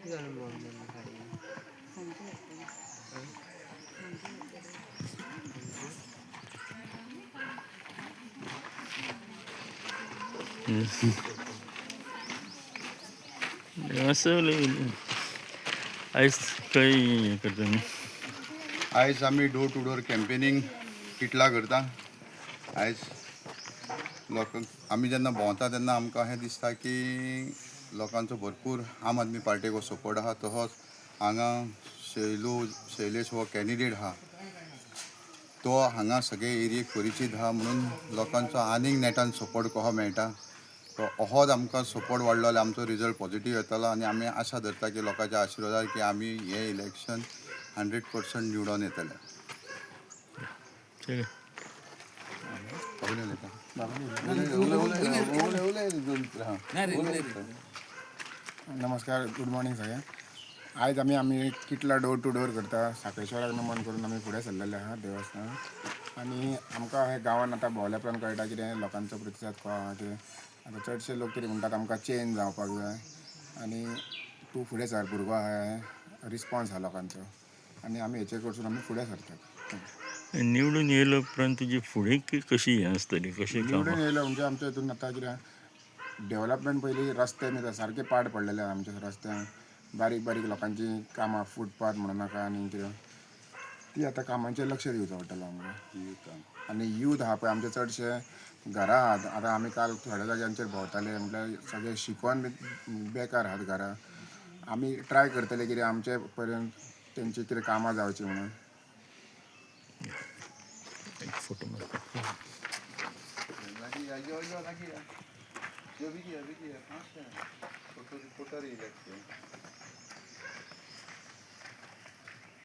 असं आयज खंय करता न्ही आयज आमी डोर टू डोर कॅम्पेनींग किटला करता. आयज लोकांक आमी जेन्ना भोंवता तेन्ना आमकां अशें दिसता की लोकांचो भरपूर आम आदमी पार्टेक हो सपोर्ट आहा. तसोच हांगा शैलेश हो कॅन्डिडेट आहा तो हांगा सगळे एरियेक परिचीत आहा म्हणून लोकांचो आनीक नेटान सपोर्ट कसो मेळटा. तो अहोच आमकां सपोर्ट वाडलो जाल्यार आमचो रिजल्ट पॉझिटीव येतलो आनी आमी आशा धरता की लोकांच्या आशिर्वादान की आमी हे इलेक्शन 100% निवडून येतले. नमस्कार, गुड मॉर्निंग सगळ्यांक. आयज आमी किटला डोर टू डोर करता. साखळेश्वराक नमन करून आमी फुडें सरलेले आहा देवस्थान. आनी आमकां हे गांवांत आतां भोंवल्या उपरांत कळटा कितें लोकांचो प्रतिसाद कसो आहा की आतां चडशे लोक कितें म्हणटात आमकां चेंज जावपाक जाय आनी तूं फुडें सर भुरगो आहा रिस्पॉन्स आहा लोकांचो आनी आमी हेचेर कडसून आमी फुडें सरतात. निवडून येयल्या उपरांत तुजी फुडें कशी हें आसतली कशें निवडून येयलो म्हणजे आमच्या हितून आतां कितें डेवलपमेंट पयलीं रस्ते सारके पाड पडलेले आहा आमच्या रस्त्यांक. बारीक बारीक लोकांची कामां फुटपाथ म्हणू नाका आनी कितें ती आतां कामांचेर लक्ष दिवचो पडटलो आमकां. आनी यूथ आहा पळय आमचे चडशे घरा आहात. आतां आमी काल थोड्या जाग्यांचेर भोंवताले म्हटल्यार सगळे शिकून बेकार आहात घरा. आमी ट्राय करतले कितें आमचे पर्यंत तेंची कितें कामां जावची म्हणून. Photo photo